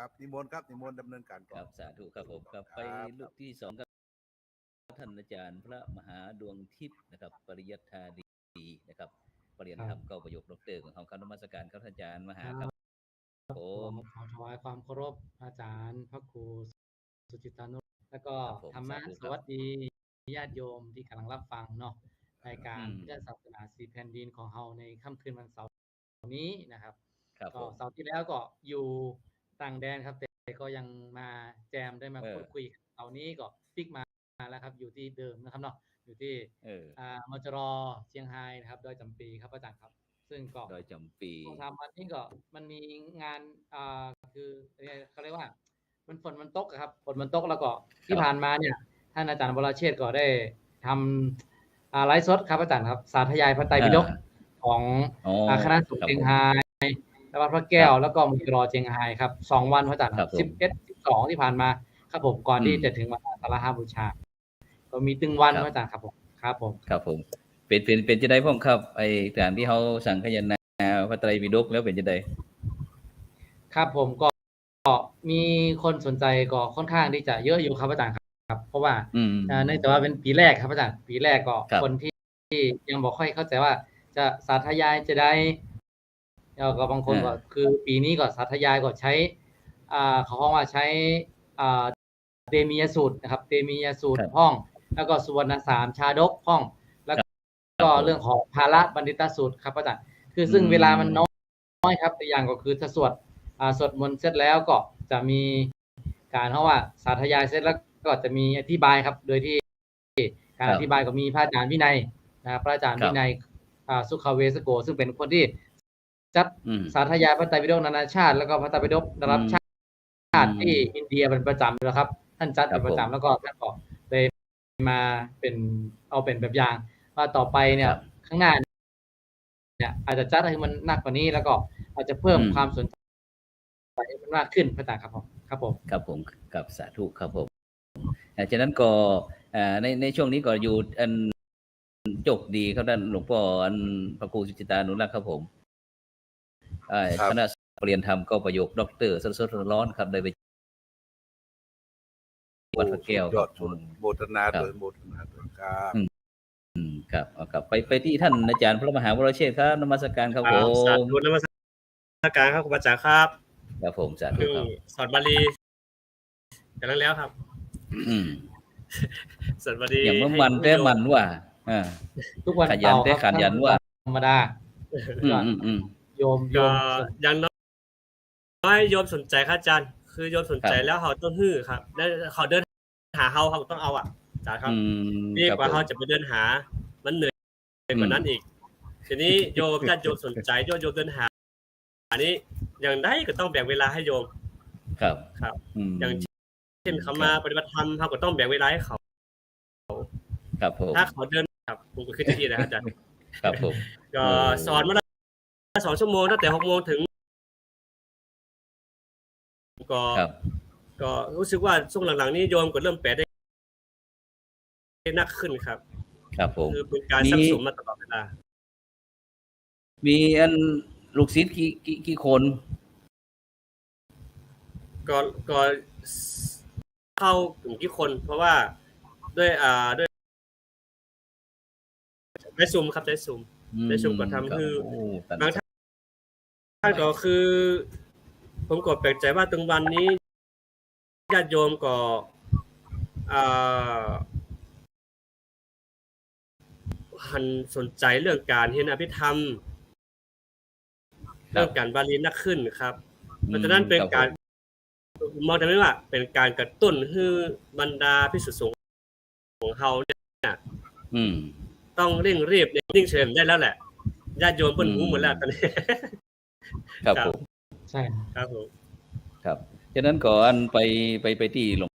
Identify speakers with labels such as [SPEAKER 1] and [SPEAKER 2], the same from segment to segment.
[SPEAKER 1] ครับนิมนต์ครับนิมนต์ดำเนินการ
[SPEAKER 2] ครับสาธุครับผมครับไปลูกที่2ครับท่านอาจารย์พระมหาดวงทิพย์นะครับปริยัติธาดีนะครับปริญญาธรรมเก้าประโยคดรของเขานมัสการครับท่านอาจารย์มหาครับผม
[SPEAKER 3] ขอถวายความเคารพอาจารย์พระครูสุจิตานุแล้วก็ธรรมะสวัสดีญาติโยมที่กำลังรับฟังเนาะรายการพุทธศาสนาสีแผ่นดินของเฮาในค่ำคืนวันเสาร์นี้นะครับก็เสาร์ที่แล้วก็อยู่ต่างแดนครับแต่ก็ยังมาแจมได้มาพูดคุยเสาร์นี้ก็ฟิกมาแล้วครับอยู่ที่เดิมนะครับเนาะอยู่ที่มจรเชียงไฮ้นะครับดอยจำปีครับอาจารย์ครับซึ่งก็
[SPEAKER 2] ดอยจำปี
[SPEAKER 3] ทำวันนี้ก็มันมีงานคือเขาเรียกว่าฝนมันตกครับฝนมันตกแล้วก็ที่ผ่านมาเนี่ยท่านอาจารย์วรเชษฐ์ก็ได้ทำไลฟ์สดครับอาจารย์ครับสาธยายพระไตรปิฎกของคณะสงฆ์เชียงไฮ้และวัดพระแก้วแล้วก็มจรเชียงไฮ้ครับ2วันพระอาจารย์ครับ11 12ที่ผ่านมาครับผมก่อนที่จะถึงวันอาสาฬหบูชาก็มีตึงวันพระอาจารย์ครับผมครับผม
[SPEAKER 2] เป็นจะได้พ่อครับไอ้การที่เขาสั่งขยันพระไตรปิฎกแล้วเป็นจะได้
[SPEAKER 3] ครับผมก็มีคนสนใจก็ค่อนข้างที่จะเยอะอยู่ครับอาจารย์ครับเพราะว่าเนื่องจากว่าเป็นปีแรกครับอาจารย์ปีแรกก็คนที่ยังบ่ค่อยเข้าใจว่าจะสาธยายจะได้แล้วก็บางคนก็คือปีนี้ก็สาธยายก็ใช้เขาเรียกว่าใช้เตมียสูตรนะครับเตมียสูตรห้องแล้วก็สุวรรณสามชาดกห้องแล้วก็เรื่องของภาระบัณฑิตสูตรครับอาจารย์คือซึ่งเวลามันน้อยครับตัวอย่างก็คือถ้าสวดมนต์เสร็จแล้วก็จะมีการเพราะว่าสาธยายเสร็จแล้วก็จะมีอธิบายครับโดยที่การอธิบายก็มีพระอาจารย์วินัยนะครับพระอาจารย์วินัยสุขเวสโกซึ่งเป็นคนที่จัดสาธยายพระไตรปิฎกนานาชาติแล้วก็พระไตรปิฎกระดับชาติที่อินเดียเป็นประจำนะครับท่านจัดเป็นประจำแล้วก็ท่านก็เลยมาเป็นเอาเป็นแบบอย่างว่าต่อไปเนี่ยข้างหน้าเนี่ยอาจจะจัดให้มันหนักกว่านี้แล้วก็อาจจะเพิ่มความสนใจให้มันมากขึ้นพระอาจารย์ครับผม
[SPEAKER 2] กับสาธุครับผมฉะนั้นก็ในช่วงนี้ก็อยู่อันจบดีครับท่านหลวงพ่ออันพระครูสุจิตานุรักษ์ครับผมคณะปริญญาธรรมก็ประโยคดรสดๆร้อนครับได้ไปวัดพระแก้ว
[SPEAKER 1] โมทนาโดย
[SPEAKER 2] ครับไปที่ท่านอาจารย์พระมหาวรเชษฐ์ครับนมัสการครับผม
[SPEAKER 4] สาธุนมัสการครับครูบาอาจารย์ครับ
[SPEAKER 2] ครับผมสาธุครับ
[SPEAKER 4] สอนบาลีกันแล้วครับสอนบาลี
[SPEAKER 2] อย่างเมื่อมันแต่มันว่า
[SPEAKER 3] ทุกวัน
[SPEAKER 2] ขยันแต่ขยันว่า
[SPEAKER 3] ธรรมดาโยม
[SPEAKER 4] อย่างน้อยโยมสนใจครับอาจารย์คือโยมสนใจแล้วเขาต้องฮื้อครับแล้วเขาเดินหาเขาต้องเอาอาจารย์ครับนี่กว่าเขาจะไปเดินหามันเหนื่อยกว่านั้นอีกทีนี้โยมญาติโยมสนใจโยมเดินหาอันนี้อย่างใดก็ต้องแบ่งเวลาให้โยมครับอย่างเช่นเขามาปฏิบัติธรรมเขาก็ต้องแบ่งเวลาให้เขา
[SPEAKER 2] ครับผม
[SPEAKER 4] ถ้าเขาเดินครับผมก็คิดที่นะอาจารย์
[SPEAKER 2] ครับผม
[SPEAKER 4] ก็สอนมาละ2 ชั่วโมงตั้งแต่ 6 โมงถึงก็รู้สึกว่าช่วงหลังๆนี้โยมก็เริ่มแปลได้นักขึ้นครับ
[SPEAKER 2] ผม
[SPEAKER 4] คือเป็นการสะสมมาตลอดเวลา
[SPEAKER 2] มีอันลูกศิษย์กี่คน
[SPEAKER 4] ก็เข้ากลุ่มกี่คนเพราะว่าด้วยได้ซูมครับได้ซูมก็ทำคือบางท่านก็คือผมก็แปลกใจว่าตรงวันนี้ญาติโยมก็หันสนใจเรื่องการเรียนอภิธรรมเรื่องการบาลีนักขึ้นครับเพราะฉะนั้นเป็นการมองได้ว่าเป็นการกระตุ้นให้บรรดาภิกษุสงฆ์ของเฮาเนี่ยต้องเร่งรีบนิ่งเฉยได้แล้วแหละญาติโยมเพิ่นหูหมดแล้วตอนนี้
[SPEAKER 2] ครับผม
[SPEAKER 3] ใช่
[SPEAKER 4] ครับผม
[SPEAKER 2] ครับฉะนั้นก่อนไปที่หลว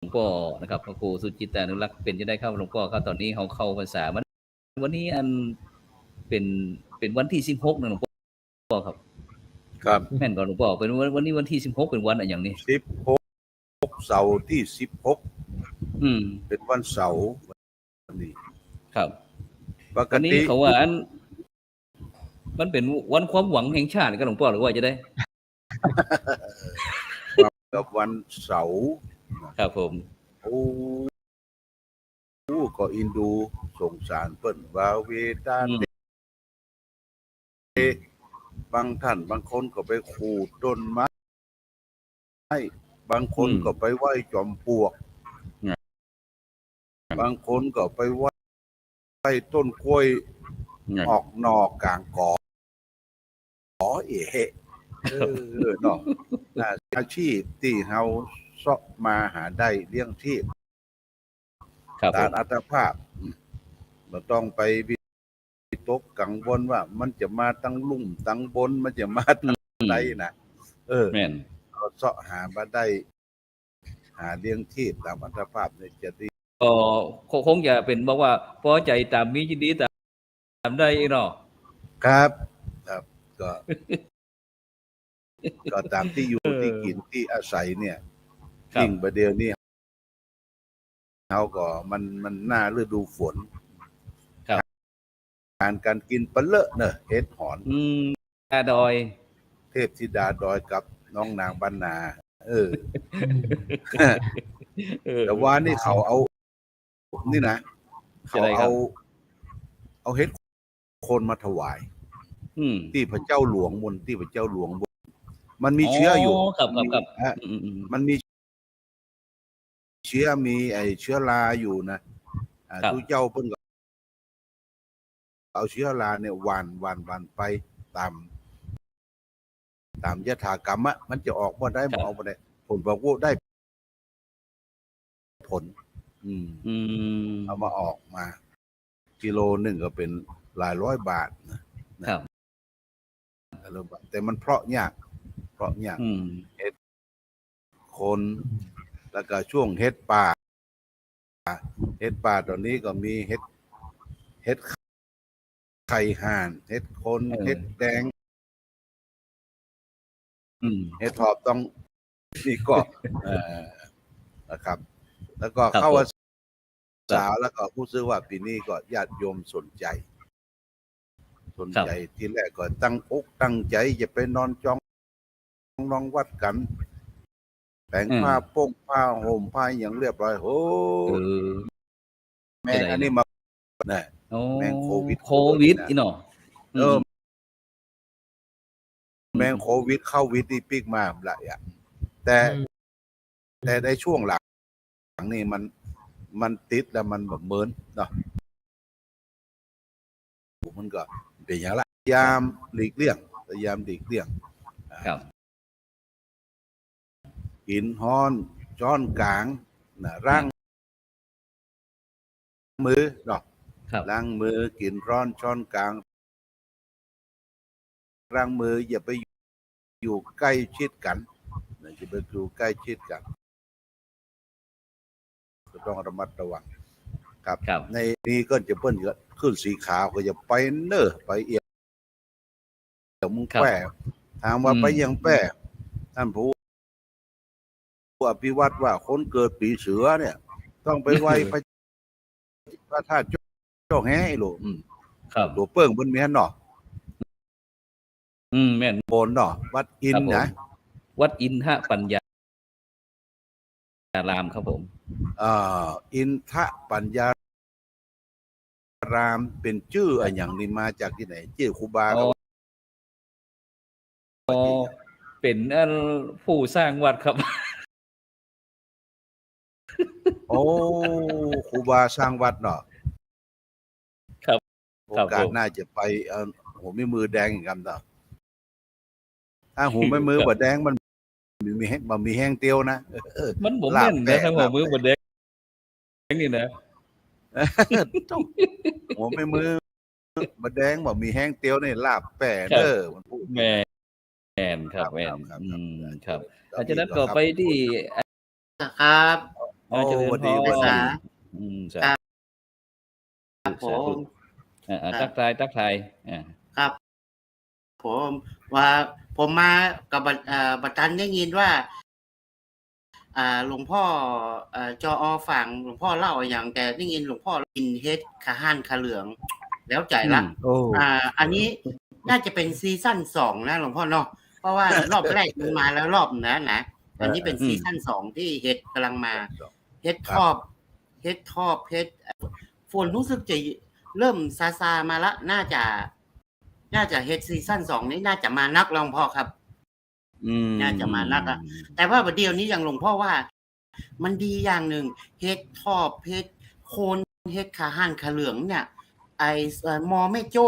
[SPEAKER 2] งพ่อนะครับพระครูสุจิตานุรักษ์เป็นจะได้ครับหลวงพ่อครับตอนนี้เฮาเข้าพรรษาวันนี้อันเป็นวันที่16นะหลวงพ่อครับแม่นก่อนหลวงพ่อเป็นวันนี้วันที่16เป็นวันอะไรอย่างนี้
[SPEAKER 1] 16เสาร์ที่16เป็นวันเสาร์วันนี้
[SPEAKER 2] ครับปกติเขาว่ามันเป็นวันความหวังแห่งชาติกันหลวงพ่อหรือว่าจะได้
[SPEAKER 1] คว กับวันเสาร์
[SPEAKER 2] ครับผม
[SPEAKER 1] โอ้ก็อินดูสงสารเปิ้นว่าเวดาบางท่านบางคนก็ไปขูดต้นไม้บางคนก็ไปไหว้จอมปลวกบางคนก็ไปไหว้ต้นกล้วยออกนอกกลางกอเเนาะอาชีพที่เฮาเสาะมาหาได้เลี้ยงชีพตามอัตภาพบ่ต้องไปวิตกกังวลว่ามันจะมาตั้งลุ่มตั้งบนมันจะมาตั้งใดนะ
[SPEAKER 2] แม่น
[SPEAKER 1] เสาะหามาได้หาเลี้ยงชีพตามอัตภาพเนี่ยจะดี
[SPEAKER 2] คงจะเป็นบอกว่าพอใจตามมียินดีตามได้เนาะ
[SPEAKER 1] ครับก็ตามที่อยู่ที่กินที่อาศัยเนี่ยสิ่งประเดี๋ยวนี้เขาก็มันหน้าฤดูฝนการกินปลาเลอะเนอะเห็ดหอน
[SPEAKER 2] ดาดอย
[SPEAKER 1] เทพธิดาดอยกับน้องนางบรรณาแต่ว่านี่เขาเอานี่นะเขาเอาเห็ดโคนมาถวายที่พระเจ้าหลวงบนที่พระเจ้าหลวงบนมันมีเชื้ออยู่มันมีเชื้อมีเชื้อราอยู่นะทุกเจ้าเพิ่นก็เอาเชื้อราเนี่ยหว่านไปตามยถากรรมะมันจะออกมาได้บ่ออกมาได้ผลบอกว่าได้ผลเอามาออกมากิโลหนึ่งก็เป็นหลายร้อยบาทนะครับแต่มันเพาะยากเฮ็ดคนแล้วก็ช่วงเฮ็ดป่าตอนนี้ก็มีเฮ็ดไข่ห่านเฮ็ดคนเฮ็ดแดงเฮ็ดทอบต้องนี่ก็นะครับ แล้วก็เข้าพรรษาแล้วก็ผู้ซื้อว่าปีนี้ก็ญาติโยมสนใจที่แรกก็ตั้งอกตั้งใจจะไปนอนจองนองวัดกันแต่งผ้าโป้งผ้าห่มผ้าอย่างเรียบร้อยโอ้แม่อันนี้มาเนี่ยแมงโควิด
[SPEAKER 2] อีเนาะ
[SPEAKER 1] แมงโควิดเข้าวิดนี่ปีกมาหลายอย่างแต่ในช่วงหลังนี่มันติดแล้วมันแบบเหมือนเนาะมันก็เป็นอย่างไรพยายามหลีกเลี่ยงกินฮ้อนช้อนกลางนะร่างมือเนาะล้างมือกินร้อนช้อนกลางล้างมืออย่าไปอยู่ใกล้ชิดกันอย่าไปอยู่ใกล้ชิดกันต้องระมัดระวังครับในนี้ก็จะเพิ่นขึ้นสีขาวก็จะไปเน้อไปเอียงเดี๋ยวมึงแป้ถามว่าไปยังแป้ท่านผู้อภิวัตรว่าคนเกิดปีเสือเนี่ยต้องไปไหว้พระธาตุเจ้าแห่หลวงหลวงเปิ้งบนเมียนเนาะ
[SPEAKER 2] แม่น
[SPEAKER 1] โบนเนาะวัดอินนะ
[SPEAKER 2] วัดอินทปัญญารามครับผม
[SPEAKER 1] อินทปัญญารามเป็นชื่ออะไรอย่างนี้มาจากที่ไหนชื่อครูบา
[SPEAKER 2] เป็นผู้สร้างวัดครับ
[SPEAKER 1] โอ้ครูบาสร้างวัดเนาะ
[SPEAKER 2] ครับ
[SPEAKER 1] โอกาสน่าจะไปหูไม่มือแดงอย่างกันเนาะถ้าหูไม่มือบดแดงมันมีแห้งเตียวนะ
[SPEAKER 2] มันบ่แม่นนะถ้าหัวมือบดแดงนี่นะ
[SPEAKER 1] หัวไม่มือบดแดงบ่มีแห้งเตียวนี่ลาบแป้เด้อมันพูด
[SPEAKER 2] แม่นครับแม่นครับอาจารย์ก็ไปที่
[SPEAKER 5] ครับ
[SPEAKER 1] โอ้สวัสดี
[SPEAKER 5] ครับผม
[SPEAKER 2] ทักทาย
[SPEAKER 5] ครับผมว่าผมมากับบัตรทันได้ยินว่าหลวงพ่อจอฝั่งหลวงพ่อเล่าอย่างแต่ได้ยินหลวงพ่อกินเฮ็ดขาห่านขาเหลืองแล้วใจละอันนี้น่าจะเป็นซีซั่น2นะหลวงพ่อเนาะเพราะว่ารอบแรกมันมาแล้วรอบนะ อันนี้เป็นซีซั่น2ที่เฮ็ดกำลังมาเฮ็ดทอบเฮ็ดฝนรู้สึกจะเริ่มซามาละน่าจะเฮ็ดซีซั่น2นี้น่าจะมานักลองพ่อครับน่าจะมานักอ่ะแต่ว่าประเดี๋ยวนี้อย่างหลวงพ่อว่ามันดีอย่างหนึ่งเฮ็ดทอบเฮ็ดโคนเฮ็ดขาห่านขาเหลืองเนี่ยไอ้มอแม่โจ้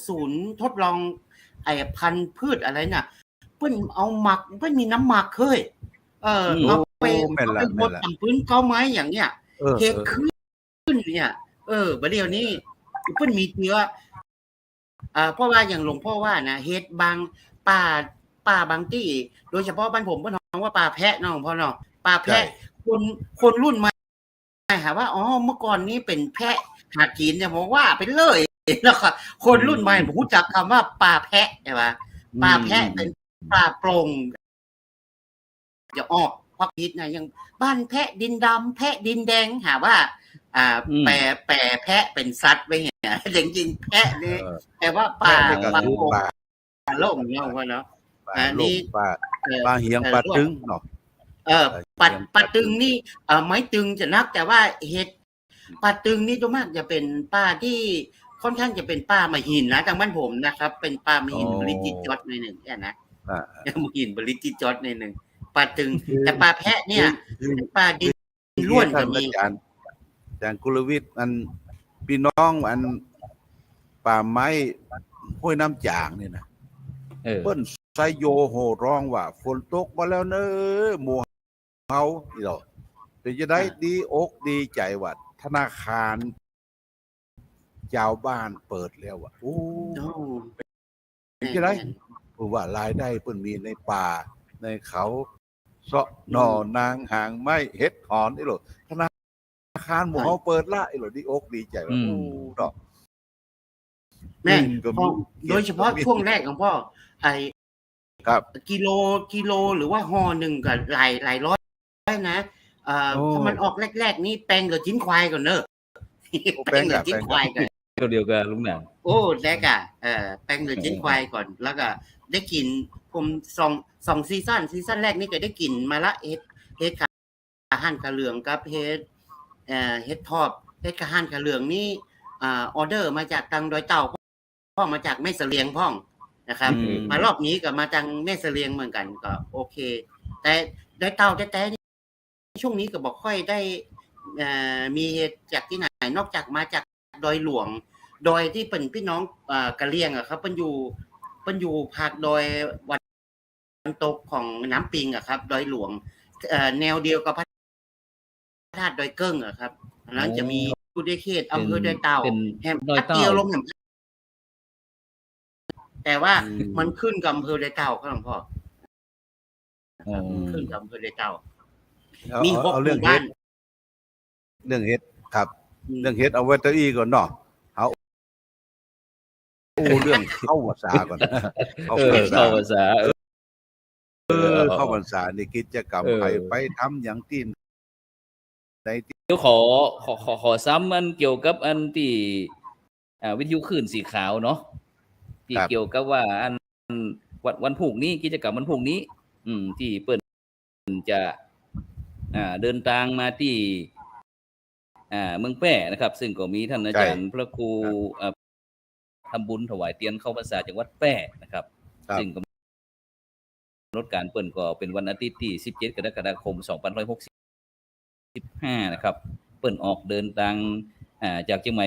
[SPEAKER 5] ศูนย์ทดลองไอ้พันธุ์พืชอะไรน่ะเพิ่นเอาหมักเพิ่นมีน้ำหมักเคยเอาไปหมดพื้นเก้าไม้อย่างเนี้ยเฮ็ดขึ้นเนี่ยประเดี๋ยวนี้เพิ่นมีเชื้อเพราะว่าอย่างหลวงพ่อว่านะเฮ็ดบางป่าบางที่โดยเฉพาะบ้านผมเพิ่นฮ้องว่าป่าแพะเนาะหลวงพ่อเนาะป่าแพะคนรุ่นใหม่หาว่าอ๋อเมื่อก่อนนี้เป็นแพะหากินเนี่ยผมว่าไปเลยแล้วก็คนรุ่นใหม่ผมรู้จักคำว่าป่าแพะใช่ป่ะป่าแพะเป็นป่าโปร่งจะออกพวกคิดนะอย่างบ้านแพะดินดำแพะดินแดงหาว่าแปรแพะเป็นสัตว์ไปเนี่ยจริงๆแพะนี่แต่ว่าป่าโล่งเนาะว่าเนาะนี่
[SPEAKER 1] ป่าเหียงป่าตึงเนาะ
[SPEAKER 5] ป่าตึงนี่ไม้ตึงจะนักแต่ว่าเห็ดป่าตึงนี่ตัวมากจะเป็นป่าที่ค่อนข้างจะเป็นป่ามาหินนะทางบ้านผมนะครับเป็นป่ามาหินบริจิตจอดในหนึ่งแค่นะมาหินบริจิตจอดในหนึ่งป่าตึงแต่ป่าแพะเนี่ยเป็นป่าดินล้วนก็มี
[SPEAKER 1] อาจารย์กุลวิทย์อันพี่น้องอันป่าไม้ห้วยน้ำจางนี่นะเปิ้นไซโยโหร้องว่าฝนตกมาแล้วเนอะหมู่เฮานี่ดอกเดี๋ยวจะได้ดีอกดีใจว่าธนาคารเจ้าบ้านเปิดแล้วอ่ะโอ้จะได้เพราะว่ารายได้เปิ้นมีในป่าในเขาเสาะหน่อนางหางไม้เฮ็ดหอนนี่หรอธนาคารหมู่เฮาเปิดละไอ้หรอดีอกดีใจว่าโอ้ดอก
[SPEAKER 5] แม่โดยเฉพาะช่วงแรกของพ่อไอ้
[SPEAKER 1] ครับ
[SPEAKER 5] กิโลหรือว่าห่อหนึ่งก็หลายร้อยนะถ้ามันออกแรกๆนี่แปลงกับจิ้นควายก่อนเนอะแปลงกับจิ้นควายกัน
[SPEAKER 2] เดียวกันลุงหนัง
[SPEAKER 5] โอ้แรกอ่ะแปลงกับจิ้นควายก่อนแล้วก็ได้กินผมสองซีซั่นแรกนี่ก็ได้กินมาละเฮ็ดขาห่านขาเหลืองกับเฮ็ดทอบเฮ็ดขาห่านขาเหลืองนี่ออเดอร์มาจากทางดอยเต่าพ่อมาจากแม่เสลียงพ่องนะครับมารอบนี้ก็มาจากแม่เสลียงเหมือนกันก็โอเคแต่ดอยเต่าแต่ช่วงนี้ก็บอกค่อยได้มีเหตุจากที่ไหนนอกจากมาจากดอยหลวงดอยที่เป็นพี่น้องกะเหรี่ยงอ่ะครับเพิ่นอยู่ภาคดอยวันตกของน้ำปิงอ่ะครับดอยหลวงแนวเดียวกับพระธาตุดอยเกิ้งอ่ะครับแล้วจะมีอยู่ในเขตอำเภอดอยเต่าแห่งพัดเดียวลงแต่ว่ามันขึ้นกับอำเภอดอยเต่าครับหลวงพ่อขึ้นกับอำเภอดอยเต่ามี6หมู่บ้าน
[SPEAKER 1] เรื่องเฮ็ดครับเรื่องเฮ็ดเอาไว้ตัวอีก่อนเนาะเอาเรื่องเข้าภาษาก่อน
[SPEAKER 2] เข้าภาษา
[SPEAKER 1] เข้าพรรษาในกิจกรรมไปทำอย่างที่
[SPEAKER 2] เดี๋ยวขอซ้ำอันเกี่ยวกับอันที่วิทยุคลื่นสีขาวเนาะที่เกี่ยวกับว่าอันวันพรุ่งนี้กิจกรรมวันพรุ่งนี้ที่เปิ้นจะเดินทางมาที่เมืองแป้นะครับซึ่งก็มีท่านอาจารย์พระครูทำบุญถวายเตียนเข้าพรรษาจังหวัดแป้นะครับซึ่งกำหนดการเปิ้นก็เป็นวันอาทิตย์ที่17กรกฎาคม2565นะครับเปิ้นออกเดินทางจากเชียงใหม่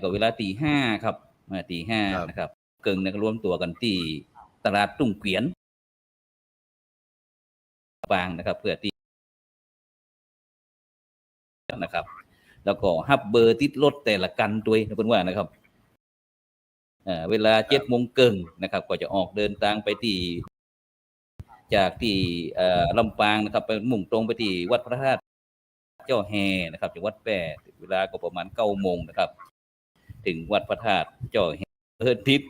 [SPEAKER 2] ก็เวลา 5:00 นครับ 5:00 นนะครับเกิงรวมตัวกันที่ตลาดตุ้งเกวียนปางนะครับเพื่อที่นะครับแล้วก็ฮับเบอร์ติดรถแต่ละกันตัวเพิ่นว่านะครับเวลา 7:00 นนะครับก็จะออกเดินทางไปที่จากที่ลำปางนะครับไปมุ่งตรงไปที่วัดพระธาตุเจ้าแฮนะครับจังหวัดแพร่เวลาก็ประมาณ 9:00 นนะครับถึงวัดพระธาตุเจ้าแฮติด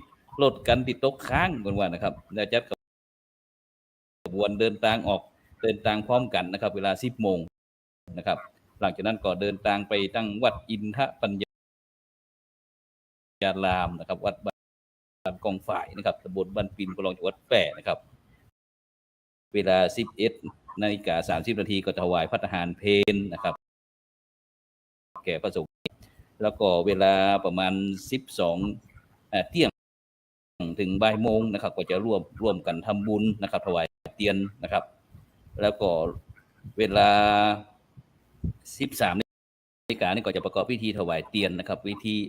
[SPEAKER 2] รถกันติดตกค้างเพิ่นว่านะครับแล้วจัดขบวนเดินทางพร้อมกันนะครับเวลา 10:00 นนะครับหลังจากนั้นก็เดินทางไปตั้งวัดอินทปัญญารามนะครับวัดบ้านกองฝ่ายนะครับตำบลบ้านปินคลองจังหวัดแพร่นะครับ เวลา 11:30 น.ก็ถวายพระทหารเพลนะครับแก่พระสงฆ์แล้วก็เวลาประมาณ12เที่ยงถึงบ่ายโมงนะครับก็จะร่วมกันทำบุญนะครับถวายเทียนนะครับแล้วก็เวลา 13:00 น.นี่ก็จะประกอบพิธีถวายเทียนนะครับ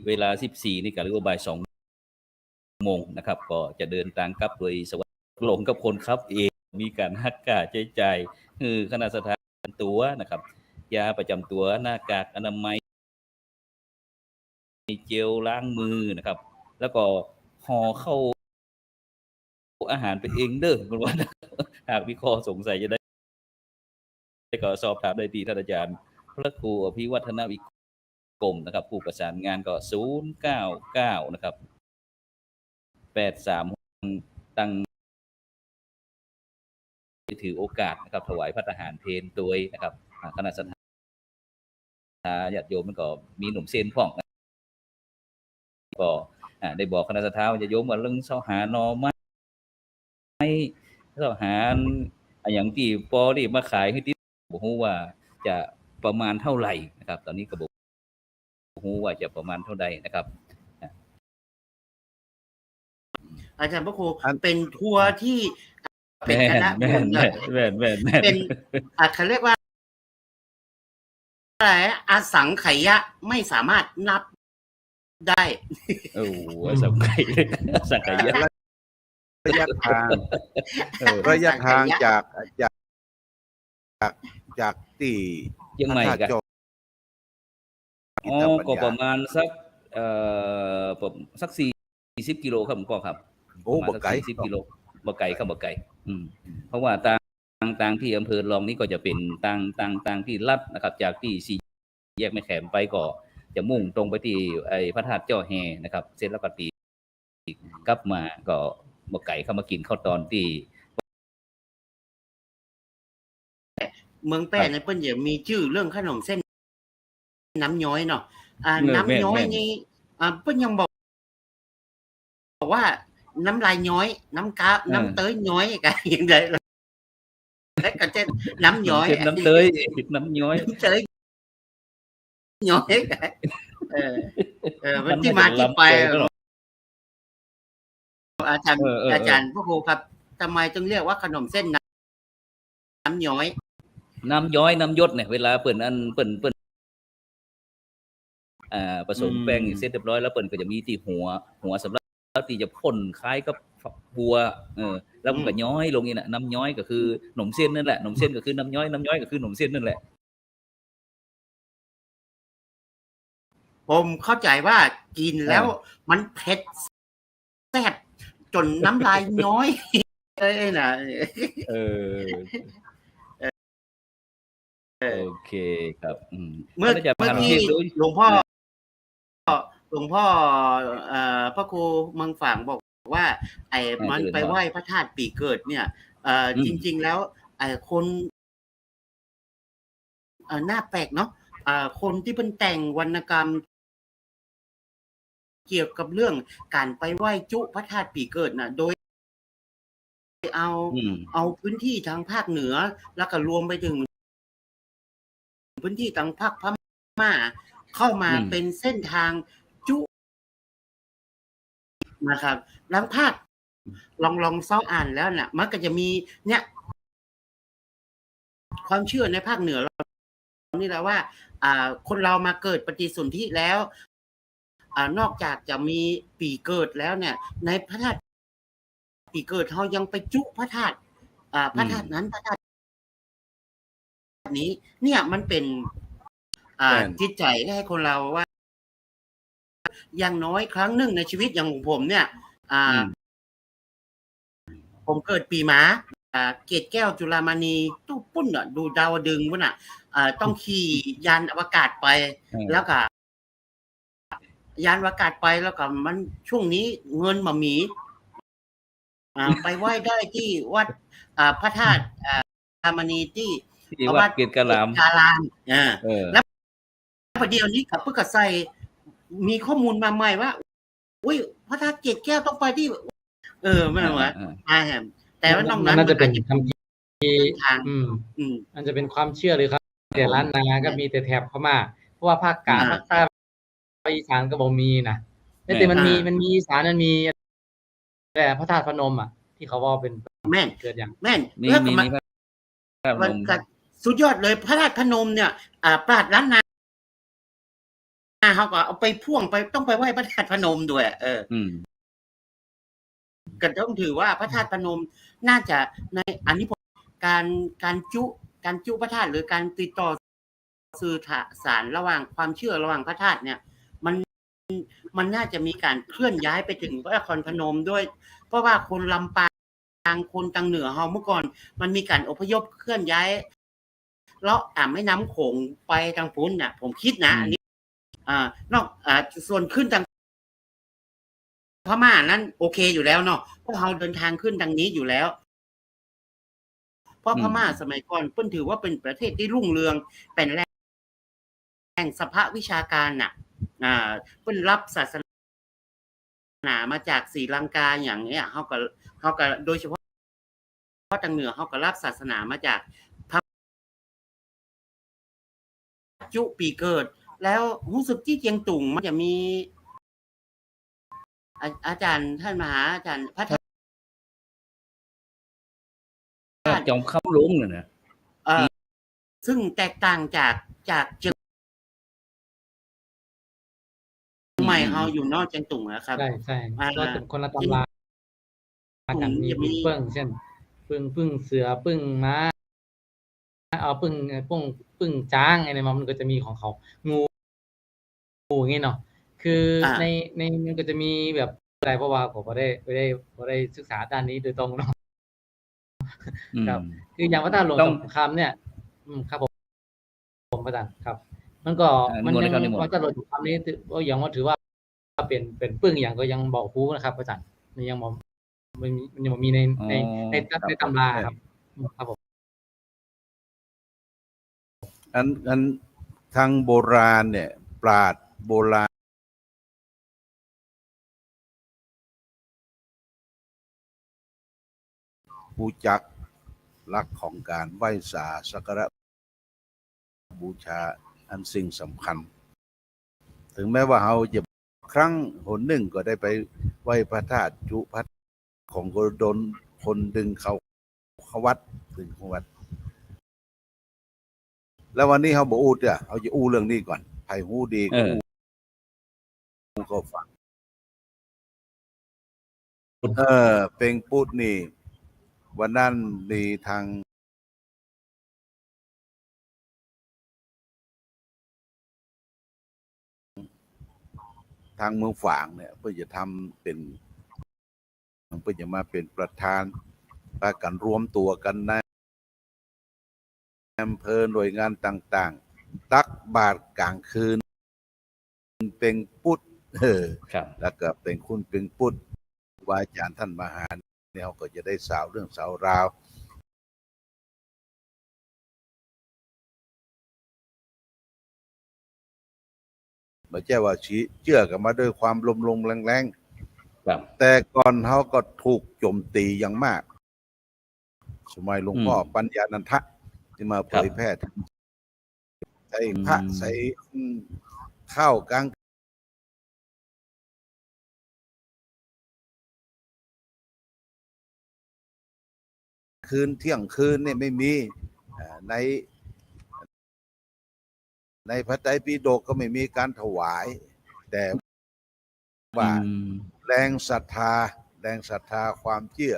[SPEAKER 2] เวลา 14:00 น.หรือว่าบ่าย 2 โมงนะครับก็จะเดินทางกลับโดยสวัสดิ์หลงกับคนครับเองมีการหักค่าใช้จ่ายคือคณะสถานตั๋วนะครับยาประจำตัวหน้ากากอนามัยเจลล้างมือนะครับแล้วก็ห่อเข้าอาหารเป็นเองเด้อคุณว่าหากมีข้อสงสัยจะได้ก็สอบถามได้ที่ท่านอาจารย์พระครูอภิวัฒนวิกรมนะครับผู้ประสานงานก็099นะครับ83ตั้งถือโอกาสนะครับถวายพระทหารเพลโดยนะครับคณะสัทธาญาติโยมมันก็มีหนุ่มเซนพ่องก็ได้บอกคณะสัทธาว่าจะโยมว่าเรื่องเสาหาหน่อไม้เสาหาอย่างที่ปอนี่มาขายให้ที่บ่ฮู้ว่าจะประมาณเท่าไหร่นะครับตอนนี้ก็บ่ฮู้ว่าจะประมาณเท่าใดนะครับ
[SPEAKER 5] อาจารย์พระครูเป็นทัวร์ที่เป็นคณะบุญเป็นเขาเรียกว่าอะไรอสังไขยะไม่สามารถนับได้
[SPEAKER 2] สังไขยะ
[SPEAKER 1] ระยะทางจากที่
[SPEAKER 2] ยังไงกันก็ประมาณสัก40 กิโลครับก็ครับ
[SPEAKER 1] โอ้บ่ไกล
[SPEAKER 2] 40 กิโลบ่ไกลครับบ่ไกลเพราะว่าต่างที่อำเภอรองนี้ก็จะเป็นต่างที่ลัดนะครับจากที่สี่แยกแม่แขมไปก็จะมุ่งตรงไปที่ไอ้พระธาตุเจ้าแฮนะครับเสร็จแล้วก็ตีกลับมาก็บ่ไก่เข้ามากินข้าวตอนที่
[SPEAKER 5] เมืองแป้ในเปิ้นจะมีชื่อเรื่องขนมเส้นน้ำย้อยเนาะน้ำย้อยนี่เปิ้นยังบอกว่าน้ำลายย้อยน้ำกาน้ำเต้ยย้อยกันอย่างไรแล้วก็เช่นน้ำย้อย
[SPEAKER 2] น้ำเต้ยน้ำย้อย
[SPEAKER 5] เต้ยย้อยกันมันที่มาที่ไปอาจารย์พระครูครับทำไมต้องเรียกว่าขนมเส้นน้ำย้อย
[SPEAKER 2] น้ำยศเนี่ยเวลาเปิ้นผสมแป้งเสร็จเรียบร้อยแล้วเปิ้นก็จะมีที่หัวสำหรับที่จะพ่นคล้ายกับบัวแล้วมันก็ย้อยลงนี่น่ะน้ำย้อยก็คือขนมเส้นนั่นแหละขนมเส้นก็คือน้ำย้อยก็คือขนมเส้นนั่นแหละ
[SPEAKER 5] ผมเข้าใจว่ากินแล้วมันเผ็ดแซ่บจนน้ำลายย้อยน่ะ
[SPEAKER 2] โอเคครับ
[SPEAKER 5] เมื่อกี้หลวงพ่อพระครูเมืองฝางบอกว่ามันไปไหว้พระธาตุปีเกิดเนี่ยจริงๆแล้วคนหน้าแปลกเนาะคนที่เป็นแต่งวรรณกรรมเกี่ยวกับเรื่องการไปไหว้จุพระธาตุปีเกิดน่ะโดยเอาพื้นที่ทางภาคเหนือแล้วก็รวมไปถึงพื้นที่ทางภาคพม่าเข้ามาเป็นเส้นทางจุนะครับหลังภาคลองเซ้าอ่านแล้วน่ะมันก็จะมีเนี่ยความเชื่อในภาคเหนือเรานี่แหละว่าคนเรามาเกิดปฏิสนธิแล้วนอกจากจะมีปีเกิดแล้วเนี่ยในพระธาตุปีเกิดเขายังไปจุพระธาตุนั้นพระธาตุนี้เนี่ยมันเป็นจิตใจให้คนเราว่าอย่างน้อยครั้งหนึ่งในชีวิตอย่างผมเนี่ยผมเกิดปีม้าเกตแก้วจุฬามณีตู้ปุ้นดูดาวดึงวะน่ะต้องขี่ยานอวกาศไปแล้วก็ยานอวกาศไปแล้วก็มันช่วงนี้เงินมามีไปไหว้ได้ที่วัดพระธาตุจุฬามณีที่
[SPEAKER 2] วัดเกตกาลาม
[SPEAKER 5] แล้วพอเดียวนี้กับเพื่อใส่มีข้อมูลมาใหม่ว่าอุ้ยพระธาตุเกตแก้วต้องไปที่ไม่รู้ว่าแต่ว่าน้องนั้น
[SPEAKER 3] น่าจะเป็นคำ
[SPEAKER 5] ทาง
[SPEAKER 3] มันจะเป็นความเชื่อหรือครับแต่ล้านนาก็มีแต่แถบพม่าเพราะว่าภาคกลางภาคใต้ภาคอีสานก็บ่มีนะแต่มันมีอีสานมันมีแต่พระธาตุพนมที่เขาว่าเป็น
[SPEAKER 5] แม่น
[SPEAKER 3] เกิดอย่าง
[SPEAKER 5] แม่น
[SPEAKER 2] มีพระธาตุพนม
[SPEAKER 5] สุดยอดเลยพระธาตุพนมเนี่ยปราชญ์ล้านนาเขาก็เอาไปพ่วงไปต้องไปไหว้พระธาตุพนมด้วยก็ต้องถือว่าพระธาตุพนมน่าจะในอันนี้การจุพระธาตุหรือการติดต่อสื่อสารระหว่างความเชื่อระหว่างพระธาตุเนี่ยมันน่าจะมีการเคลื่อนย้ายไปถึงพระนครพนมด้วยเพราะว่าคนลำปางคนทางเหนือเฮาเมื่อก่อนมันมีการอพยพเคลื่อนย้ายเลาะแม่น้ำโขงไปทางพุ้นน่ะผมคิดนะอันนี้นอกส่วนขึ้นทางพม่านั้นโอเคอยู่แล้วเนาะเพราะเราเดินทางขึ้นทางนี้อยู่แล้วเพราะพม่าสมัยก่อนเพิ่นถือว่าเป็นประเทศที่รุ่งเรืองเป็นแหล่งสภาวิชาการน่ะเพิ่นรับศาสนามาจากศรีลังกาอย่างเงี้ยเฮาก็โดยเฉพาะทางเหนือเฮาก็รับศาสนามาจากพระจุปีเกิดแล้วรู้สึกที่เจียงตุงมันจะมีอาจารย์ท่านมหาอาจารย์พระ
[SPEAKER 2] จอมคำหลวงเนี่ย
[SPEAKER 5] ซึ่งแตกต่างจากเชียงใหม่เฮาอยู่นอกเชียงตุงนะครับ
[SPEAKER 3] ใช่ๆก็เป็นคนละตำรากันมีเปิ้งเช่นปึ้งเสือปึ้งม้าเอาปึ้งจ้างไอ้นี่มันก็จะมีของเขางูอย่างงี้เนาะคือในมันก็จะมีแบบอะไรเพราะว่าผมบ่ได้ศึกษาด้านนี้โดยตรงเนาะครับคืออย่างพระธาตุหลวงสำคัญเนี่ยครับผมอาจารย์ครับมันก็มันยังพระธาตุหลวงคำนี้ก็ยังว่าถือว่าเป็นปึ้งอย่างก็ยังบอกฮู้นะครับอาจารย์มันยังบ่มีในตำราครับผม
[SPEAKER 1] อันทางโบราณเนี่ยปราชญ์โบราณรู้จักหลักของการไหว้สักการะบูชาอันสิ่งสำคัญถึงแม้ว่าเราจะครั้งหนหนึ่งก็ได้ไปไหว้พระธาตุจุพัฒของก็โดนคนดึงเขาวัดดึงเขาวัดแล้ววันนี้เขาบอกอู้เนี่ยเขาจะอู้เรื่องนี้ก่อนไผ่หูดีก็อู้ก็ฟังเป็นปุดนี่วันนั้นดีทางเมืองฝางเนี่ยเพื่อจะทำเป็นเพื่อจะมาเป็นประธานพากันรวมตัวกันในอำเภอหน่วยงานต่างๆตักบาตรกลางคืนเป็นปุดแล้วก็เป็นคุณเป็นปุดวาอาจารย์ท่านมหาเนี่ยก็จะได้สาวเรื่องสาวราวไม่ใช่ว่าเชื่อกันมาด้วยความลมแรงๆแต่ก่อนเขาก็ถูกโจมตีอย่างมากสมัยหลวงพ่อปัญญานันทะที่มาเผยแพร่ใส่พระใส่ข้าวกลางคืนเที่ยงคืนเนี่ยไม่มีในพระไตรปิฎกก็ไม่มีการถวายแต่ว่าแรงศรัทธาความเชื่อ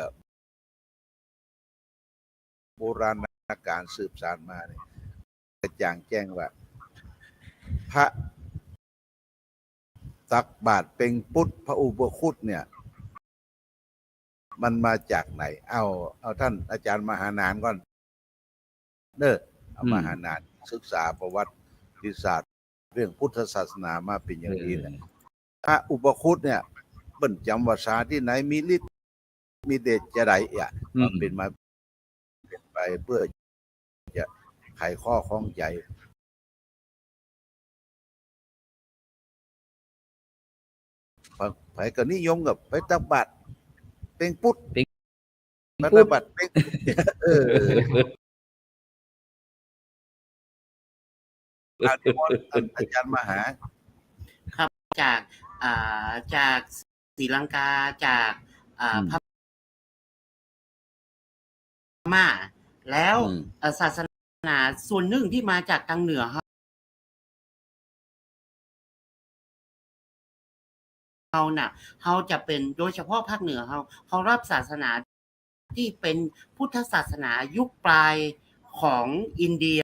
[SPEAKER 1] โบราณการสืบสานมาเนี่ยกระจ่างแจ้งว่าพระตักบาตรเป็นปุตพระอุปคุตเนี่ยมันมาจากไหนเอาท่านอาจารย์มหานานก่อนเอามหานานศึกษาประวัติศาสตร์เรื่องพุทธศาสนามาเป็นอย่างนี้นะพระอุปคุตเนี่ยเป็นจำภาษาที่ไหนมีฤทธิ์มีเดชจะไดมันเป็นมาไปเพื่อจะไขข้อข้องใจไปก็นิยมกับไปตักบาตรเป็นปุต ป
[SPEAKER 2] ปุ๊
[SPEAKER 1] ฏิ
[SPEAKER 2] บ
[SPEAKER 1] บัติเป้งนิมนต์ท่านอาจารย์มหา
[SPEAKER 5] ครับจากจากศรีลังกาจากพม่าแล้วศาสนาส่วนหนึ่งที่มาจากทางเหนือเราน่ะเขาจะเป็นโดยเฉพาะภาคเหนือเขารับศาสนาที่เป็นพุทธศาสนายุคปลายของอินเดีย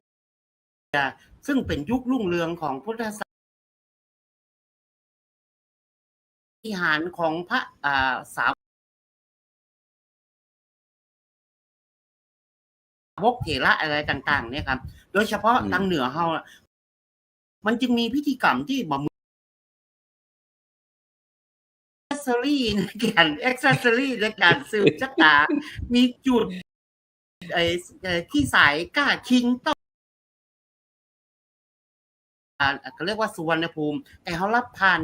[SPEAKER 5] ซึ่งเป็นยุครุ่งเรืองของพุทธศาสนาวิหารของพระสาวกเถระอะไรต่างๆเนี่ยครับโดยเฉพาะทางเหนือเขามันจึงมีพิธีกรรมที่บ่มีแอ็กเซสซอรี่ในการสืบชะตามีจุดที่สายก้าชิงต้องเขาเรียกว่าสุวรรณภูมิแต่เขารับผ่าน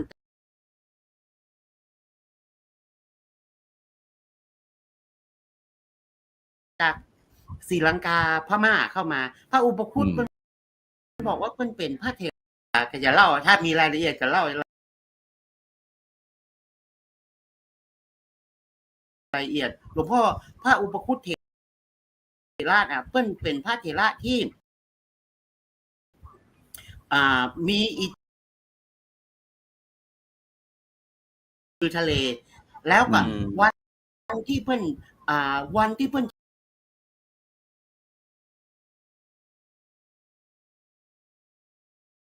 [SPEAKER 5] จากศรีลังกาพม่าเข้ามาพระอุปคุตเพิ่นบอกว่าเพิ่นเป็นพระเถระก็จะเล่าถ้ามีรายละเอียดจะเล่ารายละเอียดหลวงพ่อพระอุปคุตเถระเพิ่นเป็นพระเถระที่มีคือทะเลแล้วก็วันที่เพิ่น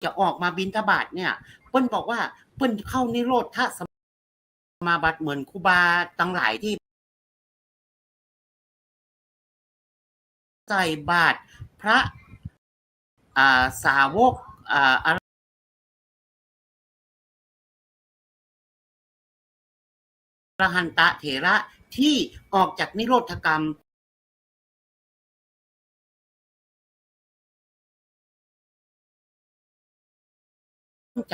[SPEAKER 5] จะออกมาบิณฑบาตเนี่ยเพิ่นบอกว่าเพิ่นเข้านิโรธสมาบัติเหมือนครูบาทั้งหลายที่ใส่บาตรพระสาวกอรหันตเถระที่ออกจากนิโรธกรรม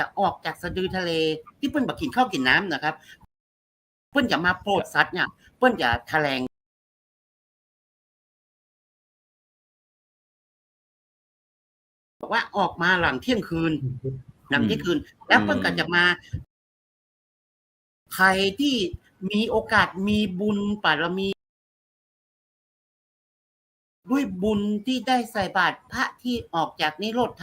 [SPEAKER 5] จะออกจากสะดือทะเลที่เพิ่นบักกินข้าวกินน้ำนะครับเพิ่นจะมาโปรดสัตว์เนี่ยเพิ่นจะแถลงบอกว่าออกมาหลังเที่ยงคืนแล้วเพิ่นก็จะมาใครที่มีโอกาสมีบุญบารมีด้วยบุญที่ได้ใส่บาตรพระที่ออกจากนิโรธพ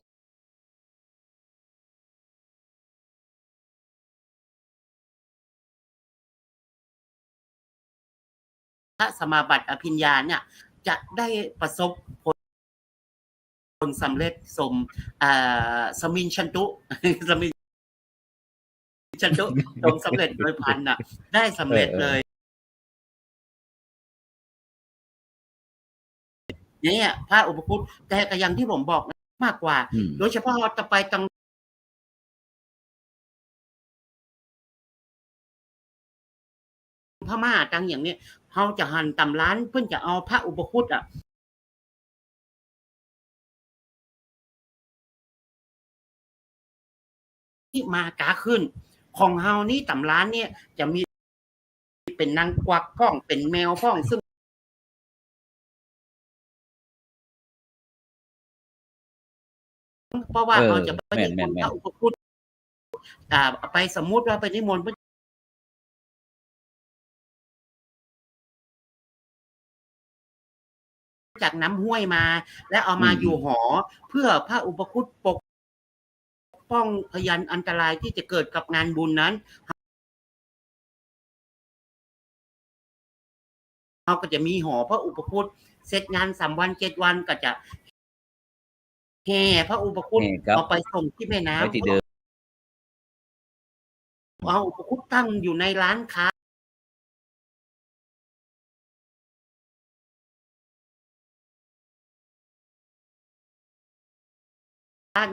[SPEAKER 5] ระสมาบัติอภิญญาเนี่ยจะได้ประสบผลสำเร็จสมินชันตุสมินชันตุสมสำเร็จโดยพันน่ะได้สำเร็จเลยเนี่ยพระอุปคุตแต่ก็อย่างที่ผมบอกมากกว่าโดยเฉพาะจะไปตังพม่าตังอย่างนี้เขาจะหันตำร้านเพื่อจะเอาพระอุปคุตที่มากาขึ้นของเฮานี่ตำร้านเนี่ยจะมีเป็นนางกวักพ้องเป็นแมวพ้องซึ่งเพราะว่าเขาจะไปนิมนต์พระอุปคุตไปสมมุติว่าไปนิมนต์จากน้ำห้วยมาและเอามาอยู่หอเพื่อพระอุปคุตปกป้องพยันอันตรายที่จะเกิดกับงานบุญนั้นเราก็จะมีหอพระอุปคุตเสร็จงาน3 วัน 7 วันก็จะแห่พระอุปคุตเอาไปส่งที่แม่น้ำเอาอุปคุตตั้งอยู่ในร้านค้า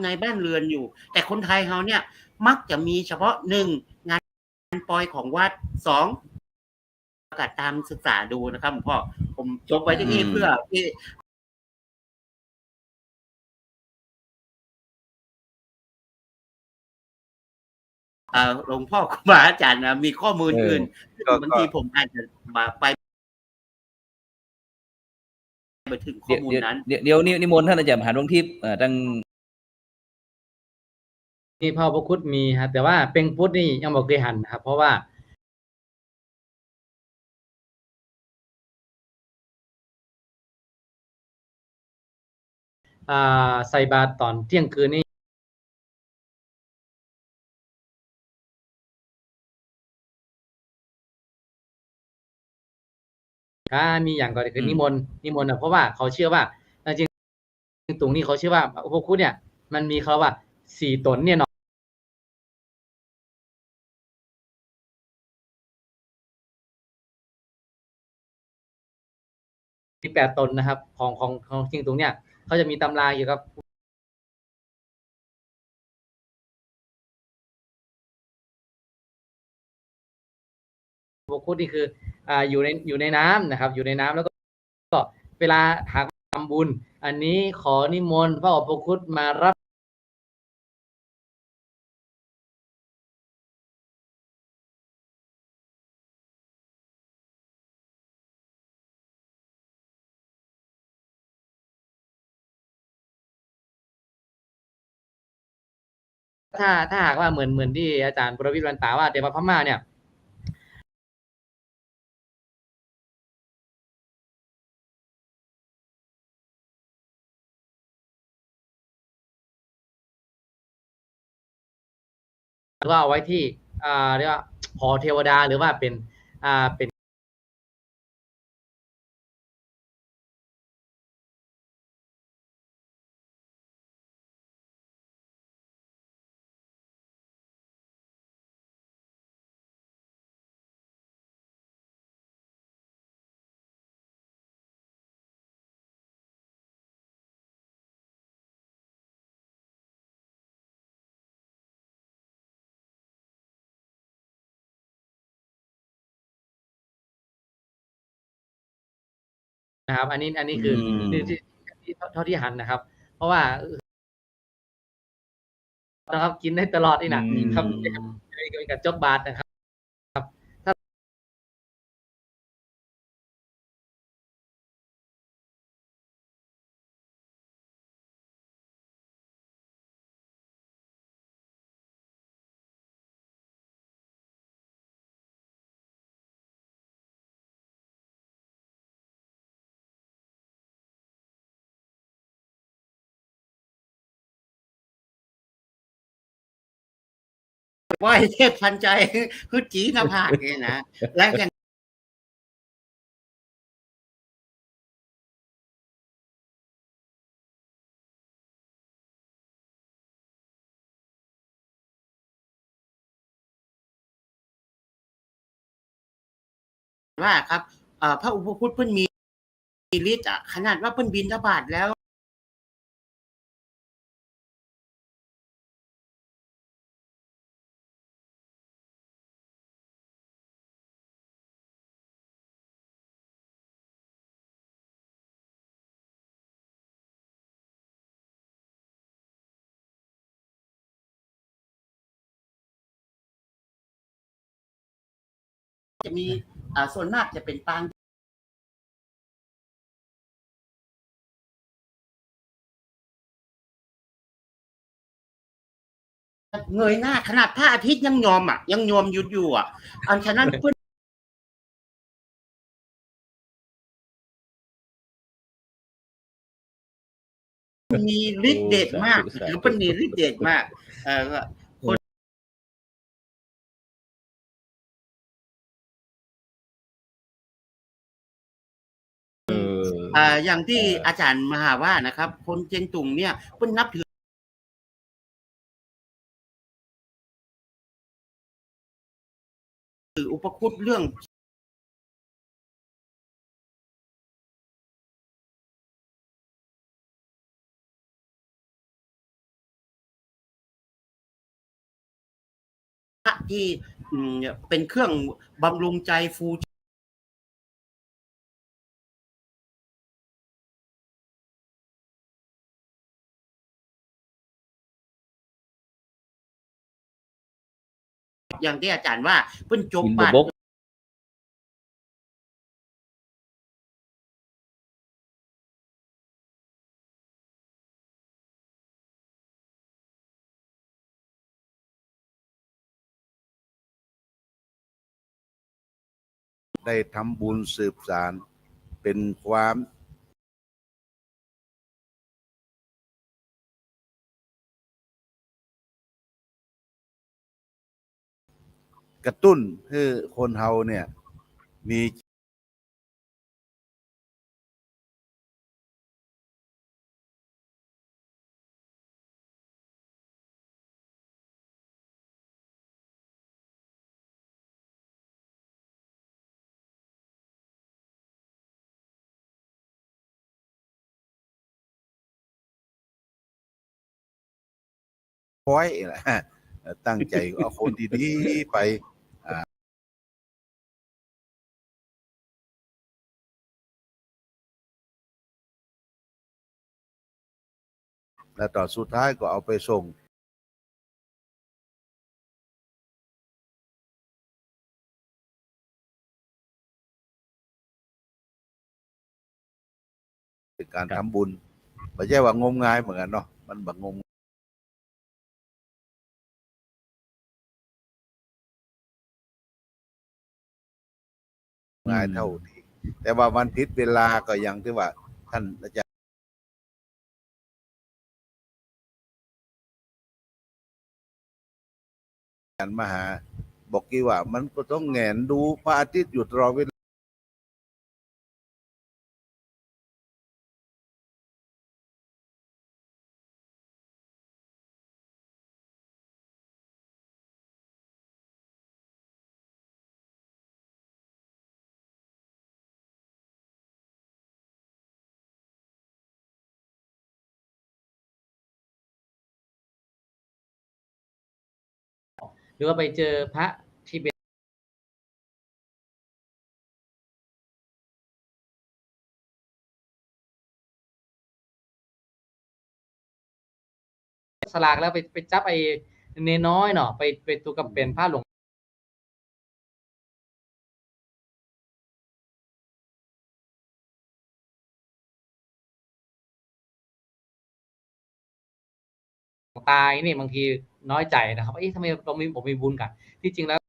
[SPEAKER 5] ในบ้านเรือนอยู่แต่คนไทยเขาเนี่ยมักจะมีเฉพาะ1งานปอยของวัด2ประกาศตามศึกษาดูนะครับพ่อผมจบไว้ที่นี่เพื่อที่หลวงพ่อครูบาอาจารย์มีข้อมูลอื่นบางทีผมอาจจะไป ไปถึงข้อมูลนั้น
[SPEAKER 2] เดี๋ยวนิมนต์ท่านอาจารย์มหาดวงทิพย์ตั้ง
[SPEAKER 3] นี่พระอุปคุตมีครับแต่ว่าเป็งพุทธนี่ยังบ่เคยหันนะครับเพราะว่าใส่บาตรตอนเที่ยงคืนนี่มีอย่างก่อนคือนิมนต์นะเพราะว่าเขาเชื่อว่าจริงตรงนี้เขาเชื่อว่าอุปคุตเนี่ยมันมีเขาว่า4ตนเนี่ยเนาะมี8ตนนะครับของจริงตรงเนี้ยเขาจะมีตำราเกี่ยวกับอุปคุตนี่คืออยู่ในน้ำนะครับอยู่ในน้ำแล้วก็เวลาหากทำบุญอันนี้ขอนิมนต์พระอุปคุตมารับถ้าหากว่าเหมือนที่อาจารย์ประวิตรวันตาว่าแต่ว่าพม่าเนี่ยว่าเอาไว้ที่เรียกว่าหอเทวดาหรือว่าเป็นนะครับอันนี้คือที่เท่าที่หันนะครับ เพราะว่านะครับกินได้ตลอดนี่นะครับกับจกบาทนะครับ
[SPEAKER 5] ไหว้เทพทันใจคือจีนภาคเนี่ยนะแล้วกันว่าครับพระอุปคุตเพิ่นมีฤทธิ์ขนาดว่าเพิ่นบิณฑบาตแล้วจะมีส่วนมากจะเป็นปางเงยหน้าขนาดพระอาทิตย์ยังยอมหยุดอยู่อันฉะนั้นเพิ่นมีฤทธิ์เดชมากหรือเพิ่นมีฤทธิ์เดชมากอย่างที่อาจารย์มหาว่านะครับคนเจียงตุงเนี่ยเพิ่นนับถืออุปคุตเรื่องที่เป็นเครื่องบำรุงใจฟูอย่างที่อาจารย์ว่าเพิ่นจบบาท
[SPEAKER 1] ได้ทำบุญสืบสานเป็นความกระตุ้นให้คนเฮาเนี่ยมีพ้อยนะตั้งใจเอาคนดีๆไปแล้วต่อสุดท้ายก็เอาไปส่งเป็นการทำบุญไม่ใช่ว่างมงายเหมือนกันเนาะมันแบบงมงายเท่าที่แต่ว่ามันผิดเวลาก็อย่างที่ว่าท่านอาจารย์มหาบอกกี่ว่ามันก็ต้องแงนดูพระอาทิตย์อยู่ตลอดเวลา
[SPEAKER 3] หรือว่าไปเจอพระที่เป็นสลากแล้วไปจับไอ้เนน้อยเนาะไปตัวกับเป็นพระหลวงตายนี่บางทีน้อยใจนะครับทำไมผมมีบุญกันที่จริงแล้ว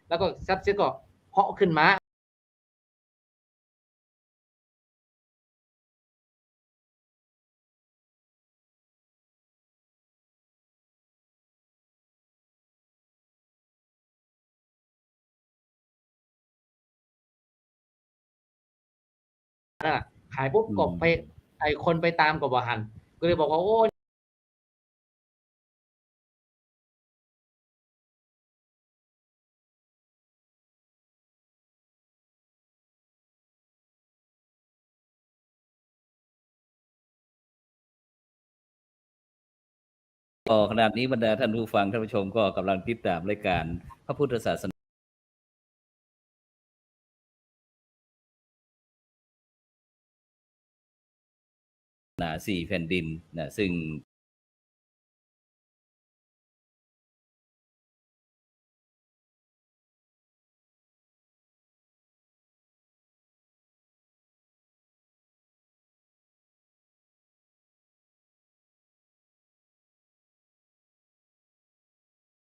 [SPEAKER 3] แล้วก็ซับเสร็จก็เหาะขึ้นมาหายปุ๊บก็ไปไอ้คนไปตามกับบ่หันก็เลยบอกว่าโอ้
[SPEAKER 2] ขณะนี้บรรดาท่านผู้ฟังท่านผู้ชมก็กำลังติดตามรายการพระพุทธศาสนาสี่แผ่นดินนะซึ่ง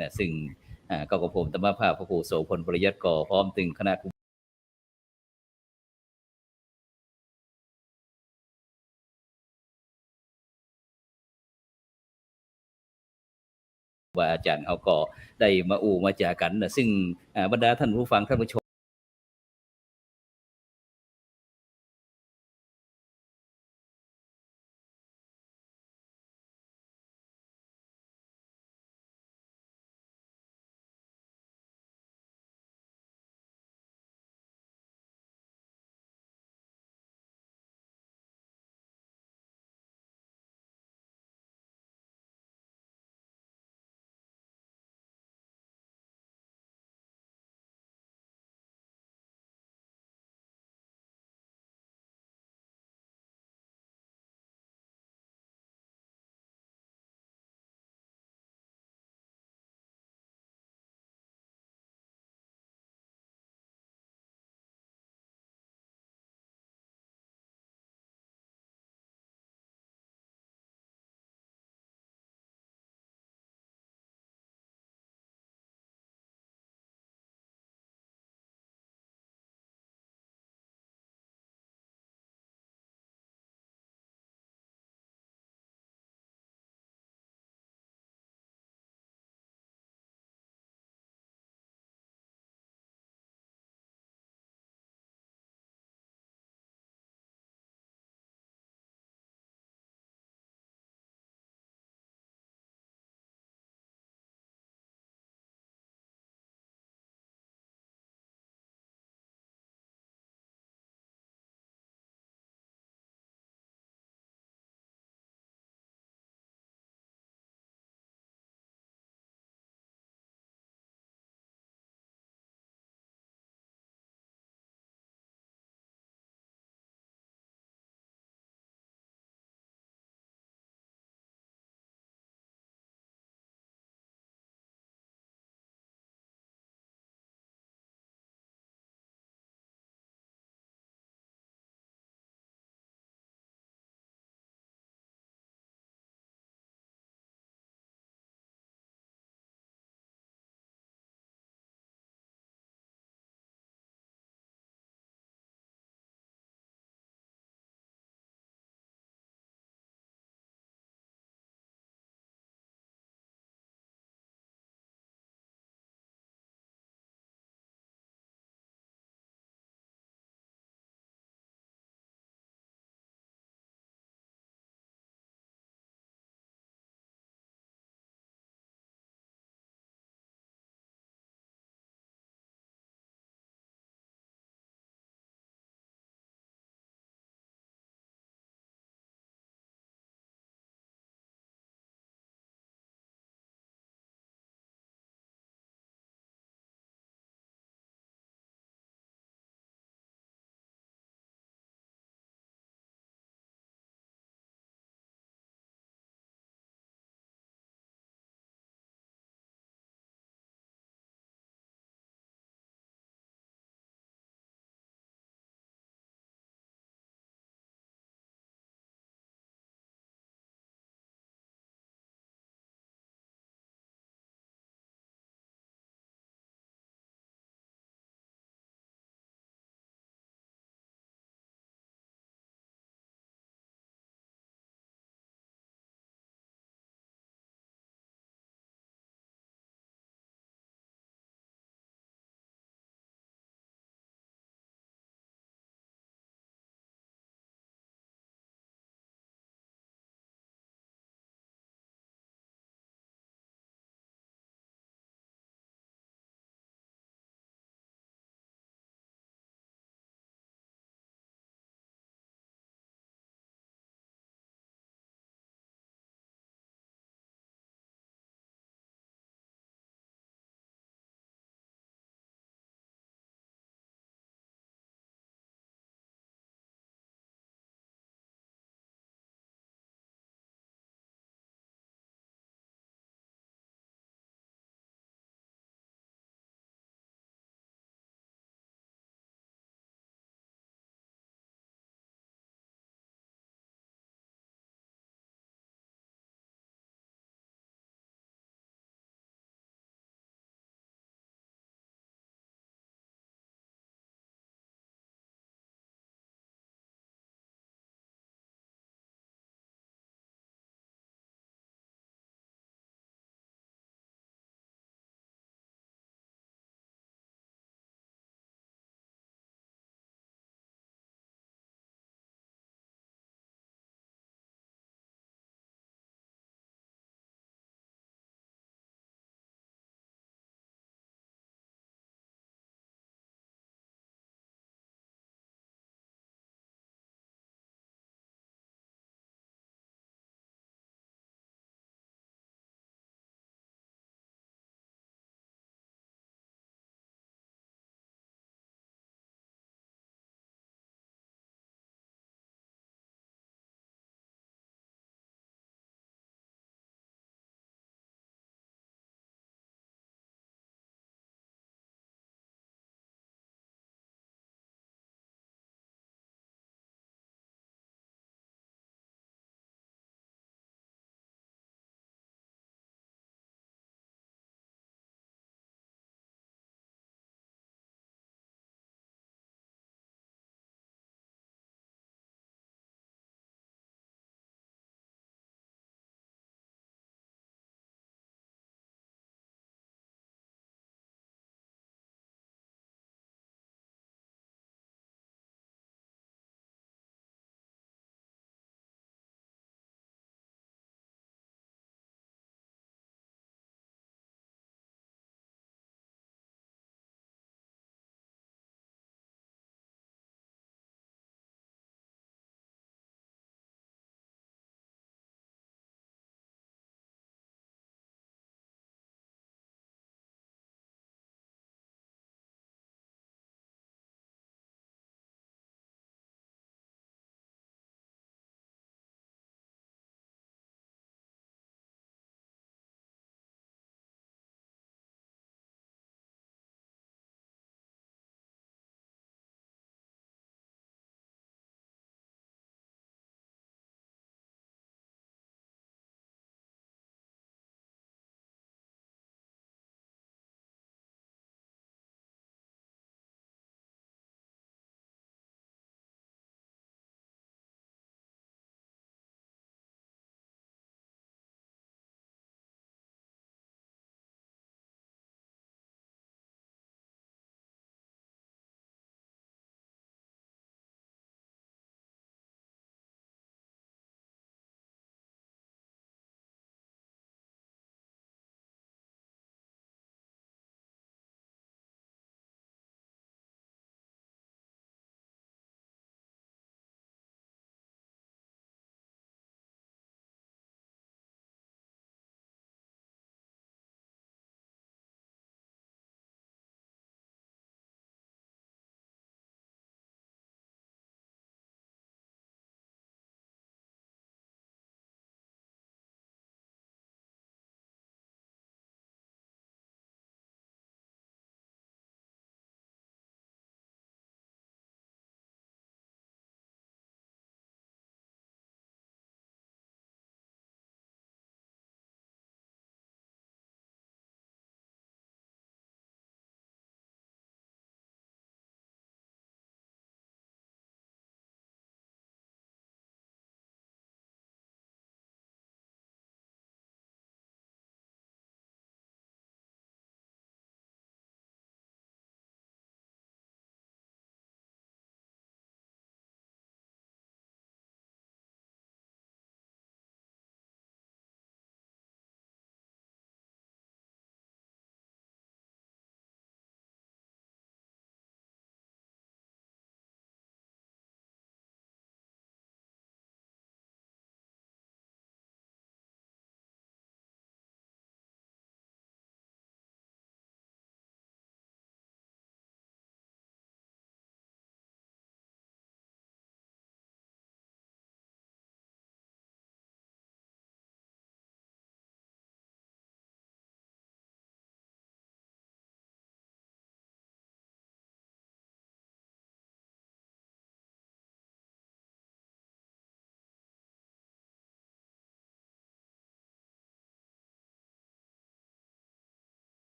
[SPEAKER 2] นะซึ่งก็กับผมธรรมภาพพระครูโสพลปริยัติก่อพร้อมถึงคณะว่าอาจารย์เขาก็ได้มาอู่มาจากันนะซึ่งบรรดาท่านผู้ฟังท่านผู้ชม